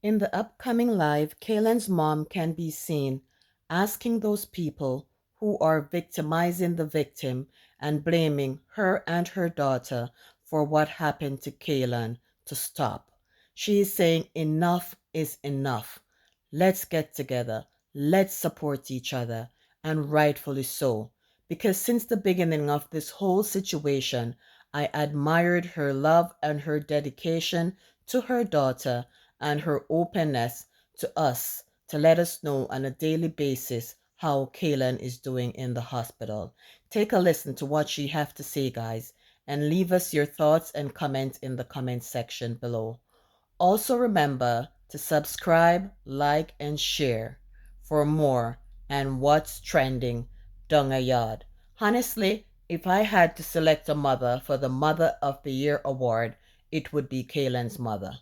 In the upcoming live, Kaylan's mom can be seen asking those people who are victimizing the victim and blaming her and her daughter for what happened to Kaylan to stop. She is saying enough is enough. Let's get together. Let's support each other. And rightfully so. Because since the beginning of this whole situation, I admired her love and her dedication to her daughter and her openness to us to let us know on a daily basis how Kaylan is doing in the hospital. Take a listen to what she have to say, guys, and leave us your thoughts and comments in the comment section below. Also remember to subscribe, like, and share for more and what's trending dung a yard. Honestly, if I had to select a mother for the Mother of the Year award, it would be Kaylan's mother.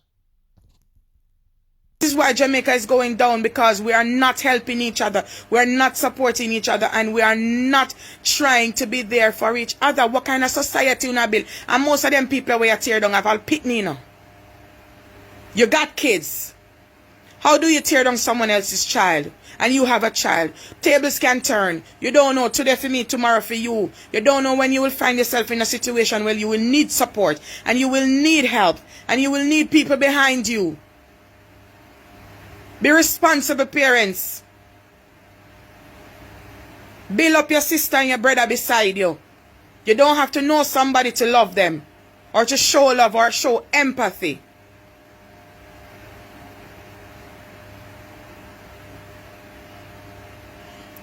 This is why Jamaica is going down, because we are not helping each other. We are not supporting each other, and we are not trying to be there for each other. What kind of society you build? And most of them people where you tear down have all pitney, you know. You got kids. How do you tear down someone else's child? And you have a child. Tables can turn. You don't know today for me, tomorrow for you. You don't know when you will find yourself in a situation where you will need support, and you will need help, and you will need people behind you. Be responsible parents. Build up your sister and your brother beside you. You don't have to know somebody to love them, or to show love, or show empathy.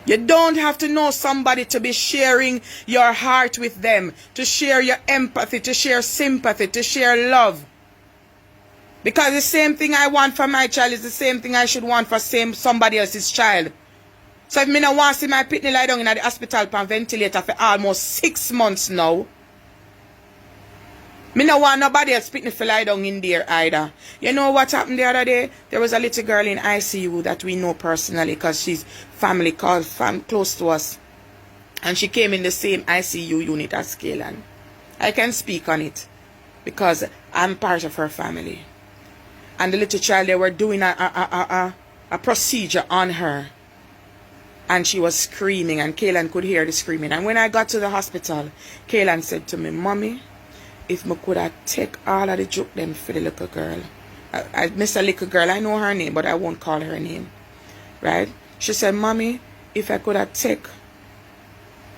You don't have to know somebody to be sharing your heart with them, to share your empathy, to share sympathy, to share love. Because the same thing I want for my child is the same thing I should want for somebody else's child. So if me not want to see my pitney lie down in the hospital on ventilator for almost 6 months now, me not want nobody else pitney for lie down in there either. You know what happened the other day? There was a little girl in ICU that we know personally, because she's family close to us. And she came in the same ICU unit as Kaylan. I can speak on it because I'm part of her family. And the little child, they were doing a procedure on her. And she was screaming, and Kaylan could hear the screaming. And when I got to the hospital, Kaylan said to me, "Mommy, if me could have take all of the joke them for the little girl." I miss a little girl, I know her name, but I won't call her name. Right? She said, "Mommy, if I could have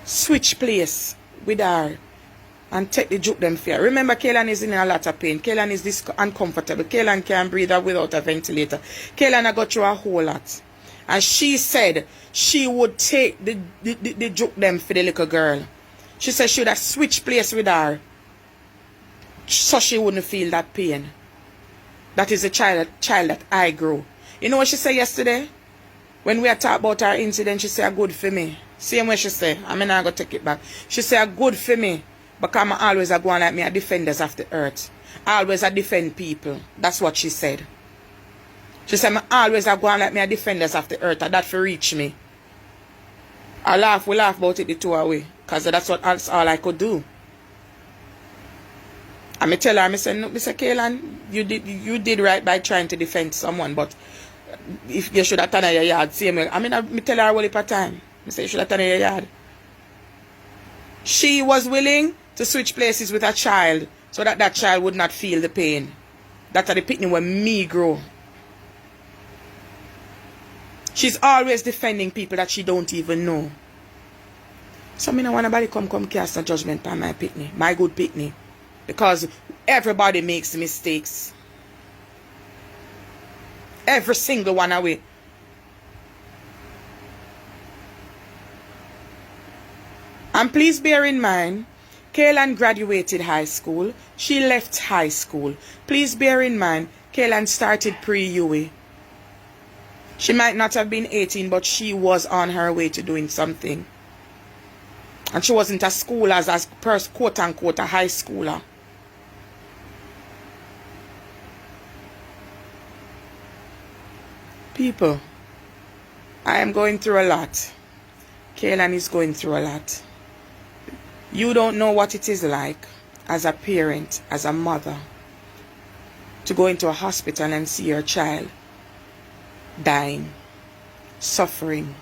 switch place with her and take the joke them for her." Remember, Kaylan is in a lot of pain. Kaylan is uncomfortable. Kaylan can't breathe without a ventilator. Kaylan got through a whole lot. And she said she would take the joke them for the little girl. She said she would have switched place with her so she wouldn't feel that pain. That is a child that I grow. You know what she said yesterday? When we talked about her incident, she said, "Good for me." Same way she said. I mean, I'm going to take it back. She said, "Good for me. Because I always go on like me, a defenders of the earth. I always defend people." That's what she said. She said, "I always go on like me, a defenders of the earth. And that for reach me." We laugh about it the two away. Because that's all I could do. And I tell her, I said, "No, Mr. Kaylan, you did right by trying to defend someone, but if you should have turned your yard, same way." I mean, I tell her all the time. I say, "You should have turned your yard." She was willing to switch places with a child so that child would not feel the pain. That's the pitney when me grow. She's always defending people that she don't even know. So me no want nobody come cast a judgment on my pitney, my good pitney. Because everybody makes mistakes. Every single one away. And please bear in mind, Kaylan graduated high school. She left high school. Please bear in mind, Kaylan started pre-UE. She might not have been 18, but she was on her way to doing something. And she wasn't a schooler as quote-unquote a high schooler. People, I am going through a lot. Kaylan is going through a lot. You don't know what it is like as a parent, as a mother, to go into a hospital and see your child dying, suffering,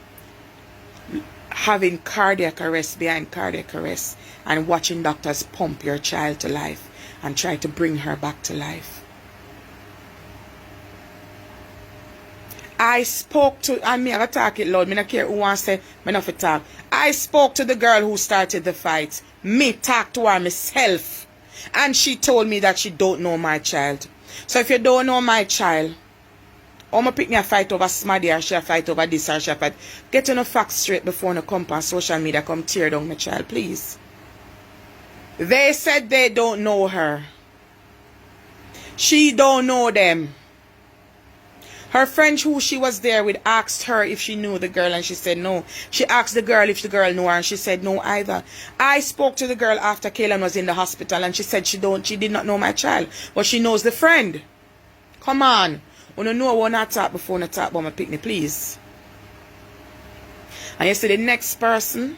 having cardiac arrest behind cardiac arrest, and watching doctors pump your child to life and try to bring her back to life. I spoke to, and me I talk it loud, me not care who wants to say, me not for talk. I spoke to the girl who started the fight. Me talk to her myself. And she told me that she don't know my child. So if you don't know my child, I'm going to pick me a fight over Smaddy, or she a fight over this, or she a fight. Get on the facts straight before you come on social media, come tear down my child, please. They said they don't know her. She don't know them. Her friend who she was there with asked her if she knew the girl, and she said no. She asked the girl if the girl knew her, and she said no either. I spoke to the girl after Kaylan was in the hospital, and she said she did not know my child, but she knows the friend. Come on. When you know what I talk before I talk about my picnic, please. And you see the next person,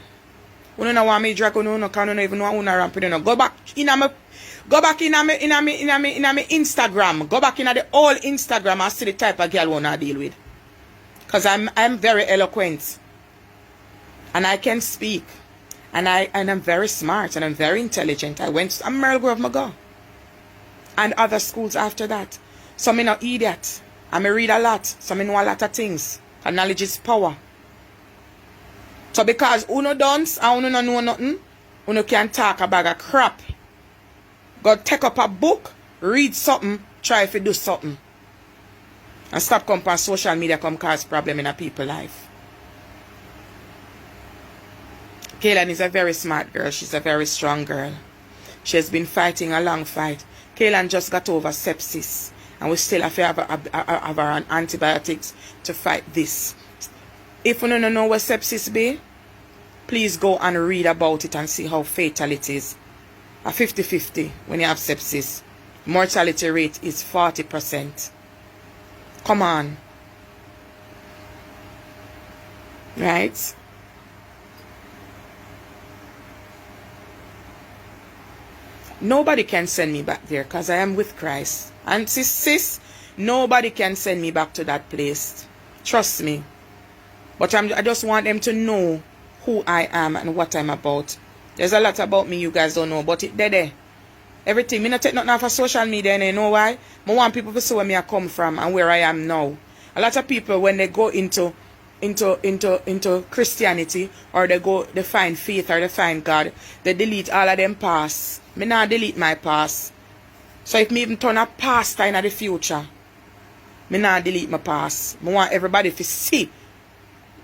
when you don't want me drag on, you don't even know who ramp it. Go back in my Instagram. Go back in the old Instagram and see the type of girl I deal with. Because I'm very eloquent. And I can speak. And I'm very smart and I'm very intelligent. I'm Merle Grove Mago. And other schools after that. So I'm not idiot. I read a lot. So I know a lot of things. And knowledge is power. So because uno don't and uno know nothing, uno can talk a bag of crap. Go take up a book, read something, try to do something. And stop coming on social media come cause problem in a people's life. Kaylan is a very smart girl. She's a very strong girl. She has been fighting a long fight. Kaylan just got over sepsis. And we still have to have our antibiotics to fight this. If you don't know what sepsis be, please go and read about it and see how fatal it is. A 50-50 when you have sepsis. Mortality rate is 40%. Come on. Right? Nobody can send me back there because I am with Christ. And sis, nobody can send me back to that place. Trust me. But I just want them to know who I am and what I'm about. There's a lot about me you guys don't know, but it there. Everything. Me not take nothing off of social media, and you know why? I want people to see where me I come from and where I am now. A lot of people, when they go into Christianity, or they find faith or they find God, they delete all of them past. Me not delete my past. So if me even turn a pastor in the future, me not delete my past. I want everybody to see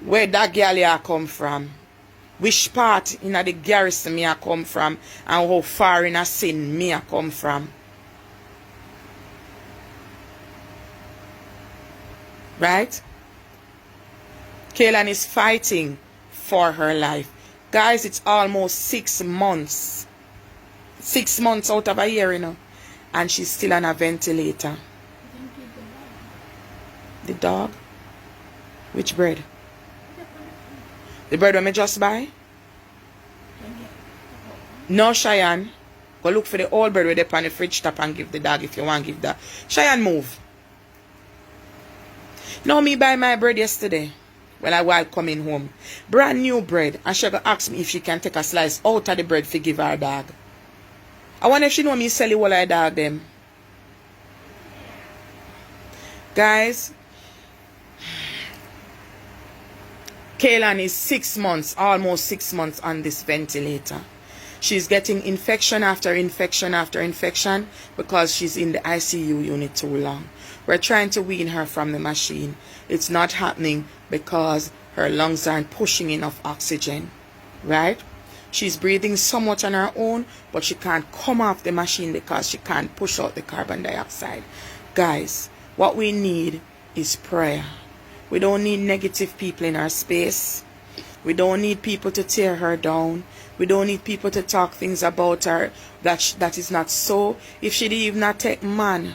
where that girl here come from. Which part in the garrison me I come from, and how far in a sin me I come from. Right? Kaylan is fighting for her life. Guys, it's almost 6 months. 6 months out of a year, you know. And she's still on a ventilator. The dog? Which bread? The bread that I just buy? No, Cheyenne. Go look for the old bread with it on the fridge top and give the dog if you want to give that. Cheyenne, move. No, me buy my bread yesterday. While coming home. Brand new bread. And she go ask me if she can take a slice out of the bread to give her dog. I wonder if she know me sell it while I dog them. Guys, Kaylan is 6 months, almost 6 months on this ventilator. She's getting infection after infection after infection because she's in the ICU unit too long. We're trying to wean her from the machine. It's not happening because her lungs aren't pushing enough oxygen, right? She's breathing somewhat on her own, but she can't come off the machine because she can't push out the carbon dioxide. Guys, what we need is prayer. We don't need negative people in our space. We don't need people to tear her down. We don't need people to talk things about her that is not so. If she did even not take man,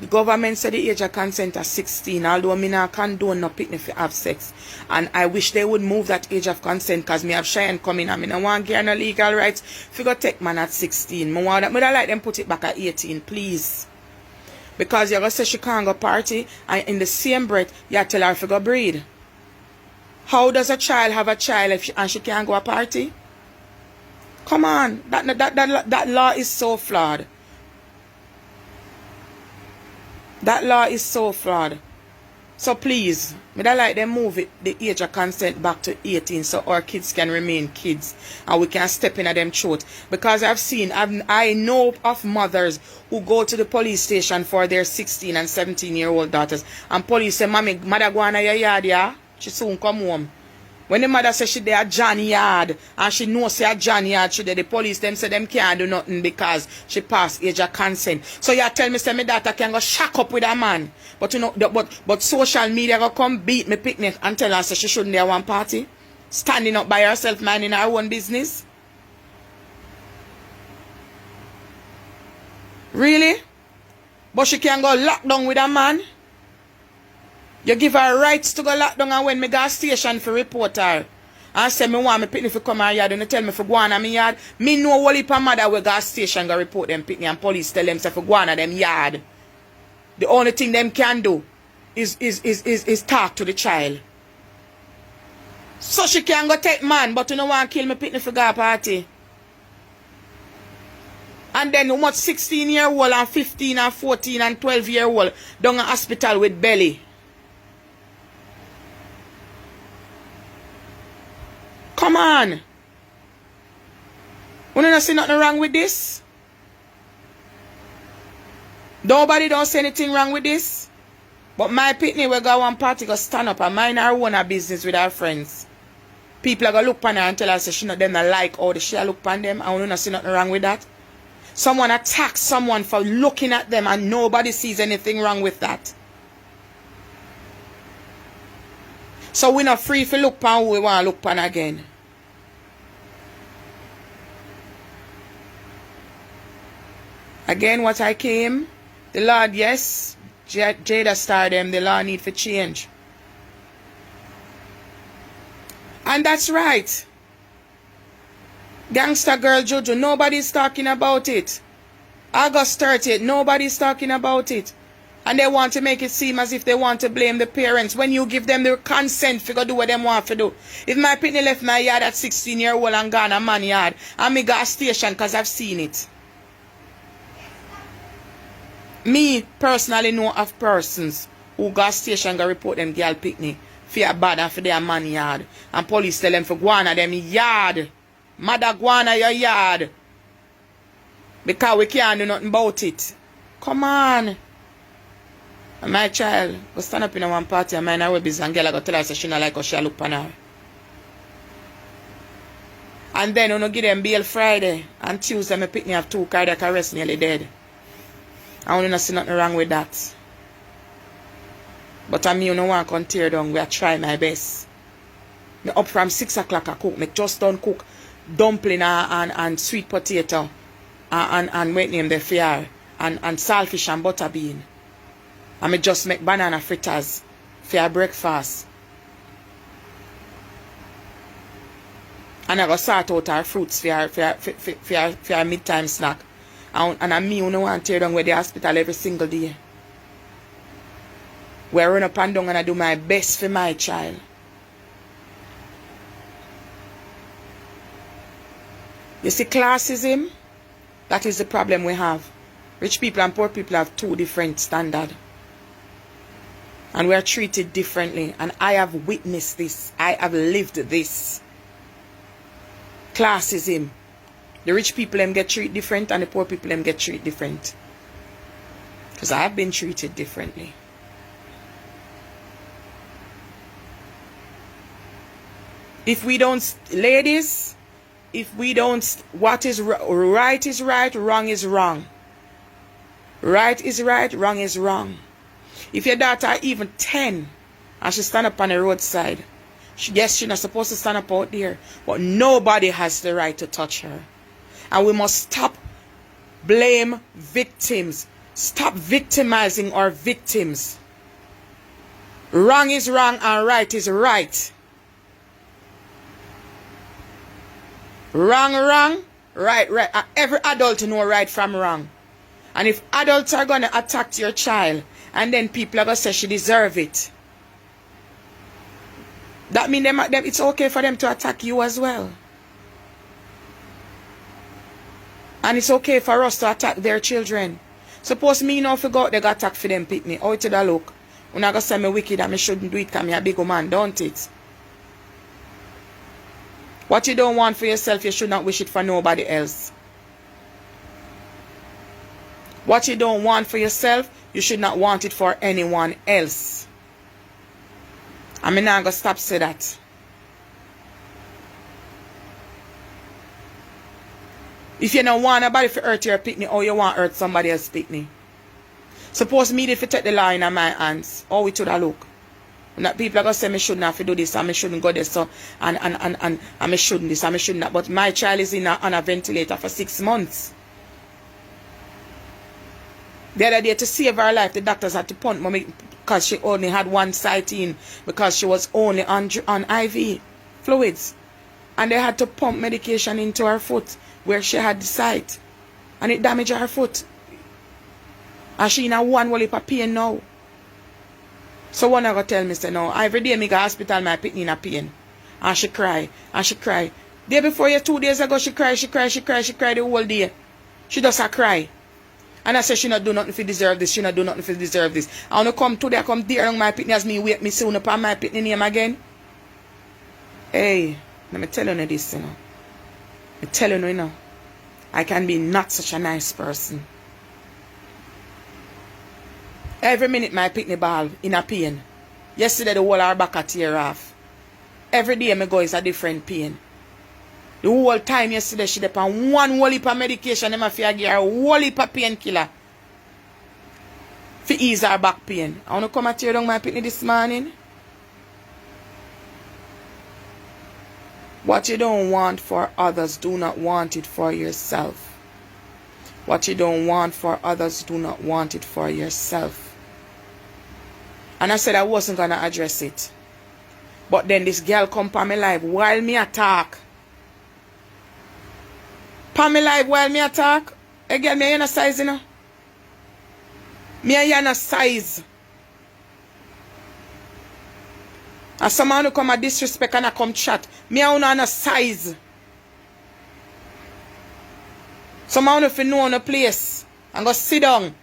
the government said the age of consent is 16, although me not condone no picnic for have sex. And I wish they would move that age of consent because me have Cheyenne coming and me no want get no legal rights if you go take man at 16. Me want that, me like them put it back at 18, please. Because you're going to say she can't go party, and in the same breath, you tell her to go breed. How does a child have a child and she can't go a party? Come on. That law is so flawed. That law is so flawed. So please, me da like them move it, the age of consent back to 18 so our kids can remain kids and we can step in at them throat. Because I know of mothers who go to the police station for their 16 and 17-year-old daughters, and police say, "Mommy, mother go on your yard, yeah? She soon come home." When the mother says she there at John yard and she knows say at John yard she there, the police them say them can't do nothing because she passed age of consent. So you tell me say my daughter can go shack up with a man. But you know, but social media go come beat me picnic and tell her say she shouldn't have one party. Standing up by herself, minding her own business. Really? But she can go lock down with a man? You give her rights to go lock down, and when me go station for report her and say me want me pitney for come her yard and you tell me for go on my yard, me know whole heap of mother will go station go report them pitney and police tell them say for go on them yard. The only thing them can do is talk to the child. So she can go take man, but you know want kill me pitney for go party. And then how much 16-year-old and 15 and 14 and 12-year-old down a hospital with belly. Come on. You don't see nothing wrong with this? Nobody don't say anything wrong with this? But my pitney will go one party go stand up and mind her own business with her friends. People are going to look on her and tell her say she not them not like how she look on them, and you don't see nothing wrong with that. Someone attacks someone for looking at them and nobody sees anything wrong with that. So we're not free to look on who we want to look on again. Again, what I came, the Lord, yes, Jada started them, the law need for change. And that's right. Gangster girl Jojo, nobody's talking about it. August 30th, nobody's talking about it. And they want to make it seem as if they want to blame the parents when you give them the consent to go do what they want to do. If my pitney left my yard at 16-year-old and gone a man yard, and me got a station because I've seen it. Me personally know of persons who got station go report them girl picnic for bad and for their man yard. And police tell them for go on them yard. Mother go on your yard. Because we can't do nothing about it. Come on. And my child go stand up in one party and mind her business and girl go tell her say she not like how she look on her. And then you give them bail Friday and Tuesday my picnic have 2 cardiac arrest nearly dead. I don't see nothing wrong with that. But I mean, you don't want to come tear down. I try my best. Me up from 6 o'clock I cook. Me just done cook dumpling and sweet potato and what name the fear and saltfish and butter bean. And me just make banana fritters for breakfast. And I go sort out our fruits for our midtime snack. And I me who don't want to tear down with the hospital every single day. Where I run up and down and I do my best for my child. You see, classism, that is the problem we have. Rich people and poor people have 2 different standards. And we are treated differently. And I have witnessed this. I have lived this. Classism. The rich people them get treated different and the poor people them get treated different. Because I have been treated differently. If we don't, ladies, if we don't, what is right is right, wrong is wrong. Right is right, wrong is wrong. If your daughter even 10 and she stand up on the roadside, yes, she's not supposed to stand up out there, but nobody has the right to touch her. And we must stop blame victims. Stop victimizing our victims. Wrong is wrong and right is right. Wrong, wrong, right, right. Every adult know right from wrong. And if adults are going to attack your child, and then people are going to say she deserve it, that means it's okay for them to attack you as well. And it's okay for us to attack their children. Suppose me now forgot they got attack for them pick me. How it would look? When I go say me wicked and me shouldn't do it because me a big man, don't it? What you don't want for yourself, you should not wish it for nobody else. What you don't want for yourself, you should not want it for anyone else. I'm not going to stop say that. If you don't want nobody to hurt your picnic, or you want to hurt somebody else's picnic. Suppose me if you take the law in my hands, how it would look? And that people are going to say me shouldn't have to do this, and me shouldn't go there, so, and me shouldn't this, and me shouldn't that. But my child is on a ventilator for 6 months. The other day, to save her life, the doctors had to pump mommy because she only had one sighting, because she was only on IV fluids. And they had to pump medication into her foot where she had the sight. And it damaged her foot. And she in a one whole heap of pain now. So one I go tell me, say, no, every day me go hospital, my pitney in a pain. And she cry, and she cry. Day before you, 2 days ago, she cry the whole day. She just a cry. And I say she not do nothing to deserve this, she not do nothing to deserve this. I want to come today, I come there on my pitney as me wake me soon upon my pitney name again. Hey, let me tell you this, you know. I tell you now, I can be not such a nice person. Every minute my pitney ball in a pain. Yesterday the whole her back a tear off. Every day me go is a different pain. The whole time yesterday she depend one whole heap of medication, them a fear give her a whole heap of painkiller for ease her back pain. I want to come and tear down my pitney this morning. What you don't want for others, do not want it for yourself. What you don't want for others, do not want it for yourself. And I said I wasn't going to address it. But then this girl come pa me live while me attack. Pa me live while me attack. Hey girl, me a yana size, you know. Me a yana size. And someone who come a disrespect and I come chat. Me a una size. Someone who know on a place and go sit down.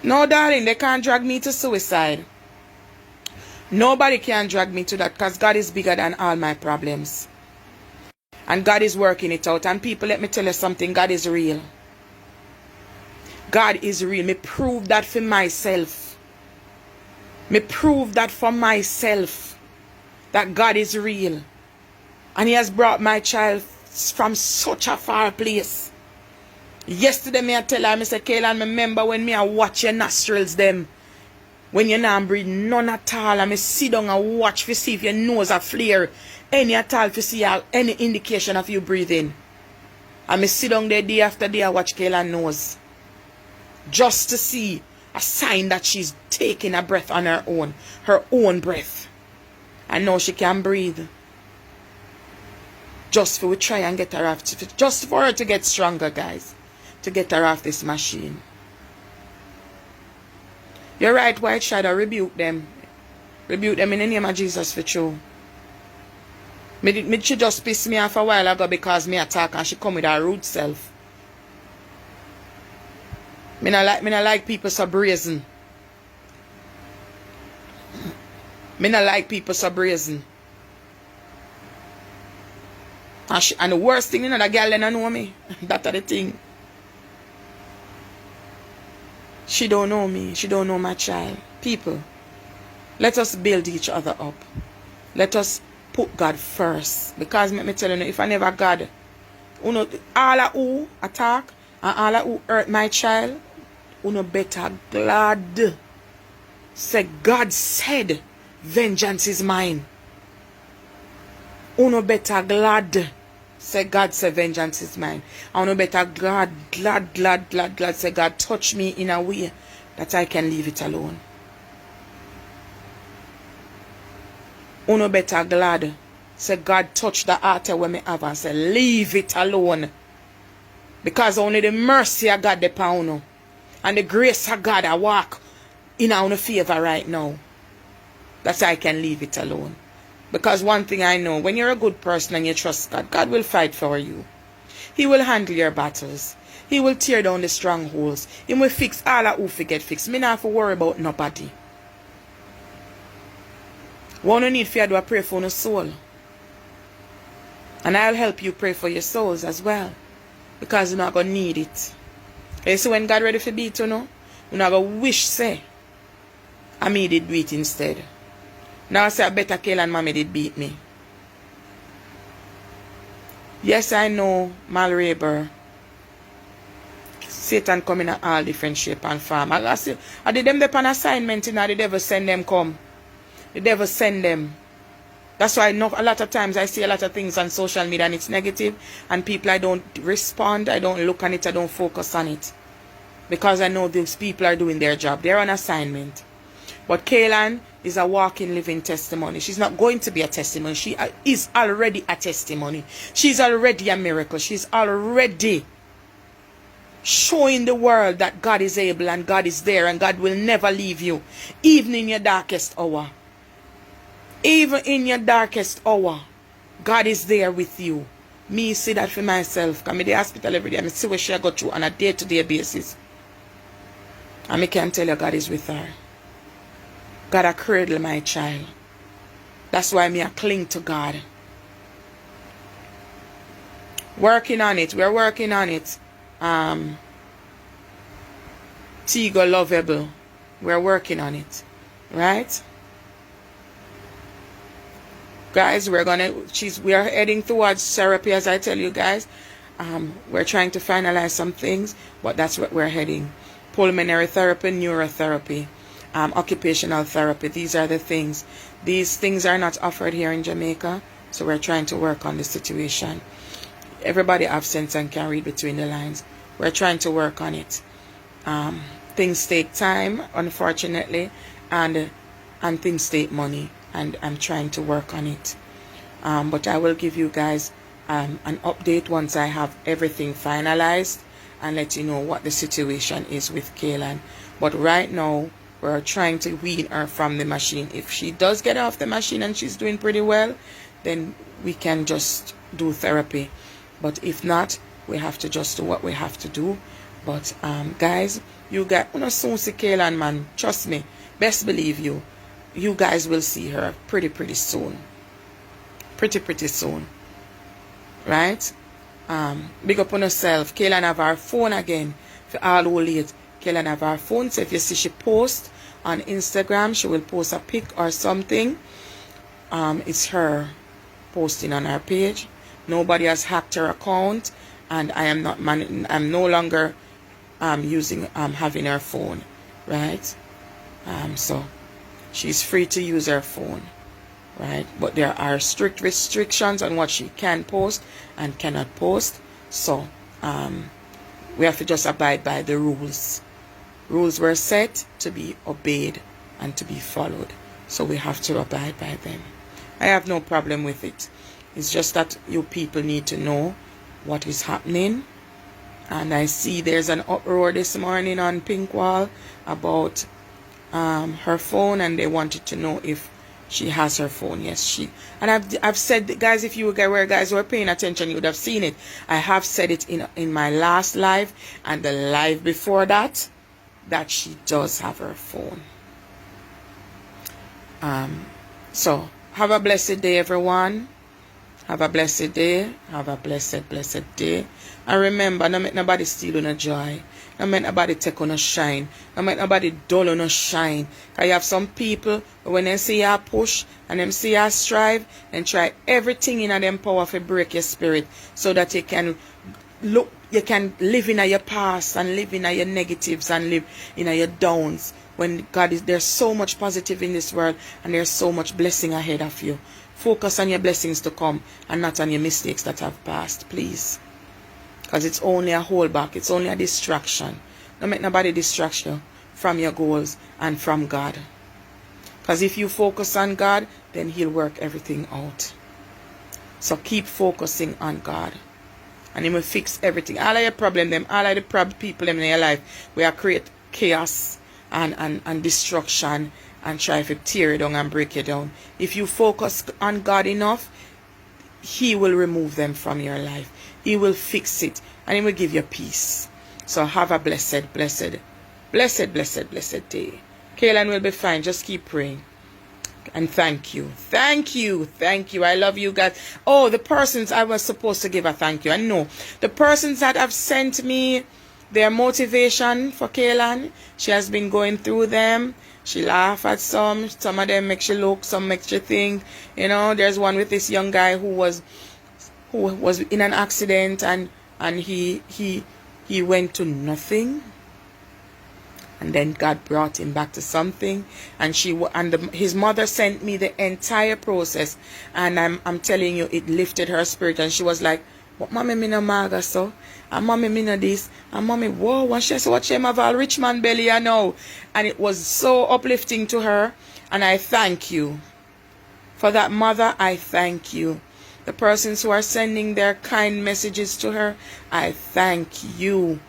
No, darling, they can't drag me to suicide. Nobody can drag me to that because God is bigger than all my problems. And God is working it out. And people, let me tell you something. God is real. God is real. Me prove that for myself. Me prove that for myself. That God is real. And He has brought my child from such a far place. Yesterday me I tell her, I say, Kaylan, remember when me I watch your nostrils them. When you not breathe none at all. And me sit down and watch to see if your nose a flare. Any at all to see any indication of you breathing. And me sit down there day after day I watch Kaylan's nose. Just to see a sign that she's taking a breath on her own breath. And now she can breathe. Just for we try and get her off, just for her to get stronger, guys. To get her off this machine. You're right, White Shadow, rebuke them. Rebuke them in the name of Jesus for true. She just pissed me off a while ago because me attack and she come with her rude self. Me not like people so brazen. Me not like people so brazen. And the worst thing, you know, the girl don't know me. That's the thing. She don't know me. She don't know my child. People, let us build each other up. Let us put God first. Because let me tell you, if I never God, you know, all of who attack and all of who hurt my child, you know, better glad. Say God said, vengeance is mine. You know, better glad. Say God say vengeance is mine. I know better glad. Say God touch me in a way that I can leave it alone. I know better glad. Say, God touch the heart when me have and say, leave it alone. Because only the mercy of God upon you. And the grace of God I walk in our favor right now. That's why I can leave it alone. Because one thing I know, when you're a good person and you trust God, God will fight for you. He will handle your battles. He will tear down the strongholds. He will fix all that who forget fix. Me not have to worry about nobody. One who need fear do I pray for your soul. And I'll help you pray for your souls as well. Because you're not going to need it. You see when God ready for beat you know, you're not going to wish say, I me did do it instead. Now I say I better Kayla and mommy did beat me. Yes, I know Malraber. Satan come in all different shape and form. I did them up on assignment, you know, the devil send them come. The devil send them. That's why a lot of times I see a lot of things on social media and it's negative. And people, I don't respond, I don't look on it, I don't focus on it. Because I know these people are doing their job. They're on assignment. But Kaylan is a walking, living testimony. She's not going to be a testimony. She is already a testimony. She's already a miracle. She's already showing the world that God is able and God is there and God will never leave you. Even in your darkest hour. Even in your darkest hour, God is there with you. Me see that for myself. Come to the hospital every day. I see what she go through on a day-to-day basis. And I can tell you God is with her. God a cradle my child. That's why me I cling to God. Working on it. We're working on it. Tigo lovable. We're working on it. Right? Guys, we are heading towards therapy, as I tell you guys. We're trying to finalize some things, but that's what we're heading. Pulmonary therapy, neurotherapy, occupational therapy. These are the things. These things are not offered here in Jamaica, so we're trying to work on the situation. Everybody have sense and can read between the lines. We're trying to work on it. Things take time, unfortunately, and things take money. And I'm trying to work on it. But I will give you guys an update once I have everything finalized and let you know what the situation is with Kaylan. But right now, we're trying to wean her from the machine. If she does get off the machine and she's doing pretty well, then we can just do therapy. But if not, we have to just do what we have to do. But guys, you guys, soon see Kaylan, man. Trust me. Best believe you. You guys will see her pretty soon. Pretty soon. Right? Big up on herself. Kaylan have her phone again. For all who late. Kaylan have her phone. So if you see she post on Instagram, she will post a pic or something. It's her posting on her page. Nobody has hacked her account. And I am not I'm no longer having her phone. Right? So she's free to use her phone, right? But there are strict restrictions on what she can post and cannot post. So we have to just abide by the rules. Rules were set to be obeyed and to be followed. So we have to abide by them. I have no problem with it. It's just that you people need to know what is happening. And I see there's an uproar this morning on Pinkwall about her phone, and they wanted to know if she has her phone. Yes, she. And I've said, guys, if you guys were paying attention, you would have seen it. I have said it in my last live and the live before that she does have her phone. So have a blessed day, everyone. Have a blessed day. Have a blessed day. And remember, don't make nobody steal on a joy. Don't make nobody take on a shine. Don't make nobody dull on a shine. Because you have some people, when they see you push and them see you strive, and try everything in them power to break your spirit so that you can live in your past and live in your negatives and live in your downs. When God is, there's so much positive in this world and there's so much blessing ahead of you. Focus on your blessings to come and not on your mistakes that have passed, please. Because it's only a holdback. It's only a distraction. Don't make nobody distract you from your goals and from God. Because if you focus on God, then He'll work everything out. So keep focusing on God. And He will fix everything. All of your problem them, all of the people in your life, we are create chaos and destruction and try to tear it down and break it down. If you focus on God enough, He will remove them from your life. He will fix it and He will give you peace. So have a blessed day. Kaylan will be fine. Just keep praying. And thank you. I love you guys. Oh, the persons I was supposed to give a thank you. I know. The persons that have sent me their motivation for Kaylan, she has been going through them. She laugh at some of them make she look, some make she think. You know, there's one with this young guy who was in an accident and he went to nothing. And then God brought him back to something, and his mother sent me the entire process, and I'm telling you, it lifted her spirit, and she was like, "What mommy me no maga so, and mommy me no this, and mommy whoa, what she say, what she have a rich man belly I know," and it was so uplifting to her, and I thank you for that, mother. I thank you. The persons who are sending their kind messages to her, I thank you.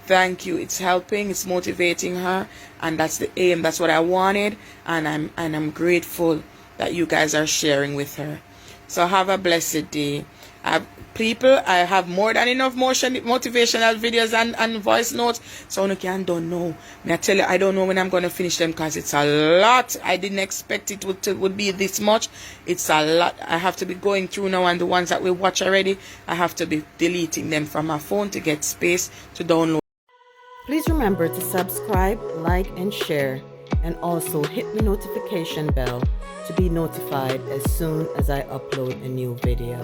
Thank you. It's helping, it's motivating her, and that's the aim. That's what I wanted, and I'm grateful that you guys are sharing with her. So have a blessed day. I have more than enough motivational videos and voice notes, so you don't know. I tell you, I don't know when I'm going to finish them because it's a lot. I didn't expect it would be this much. It's a lot. I have to be going through now, and the ones that we watch already, I have to be deleting them from my phone to get space to download. Please remember to subscribe, like, and share, and also hit the notification bell to be notified as soon as I upload a new video.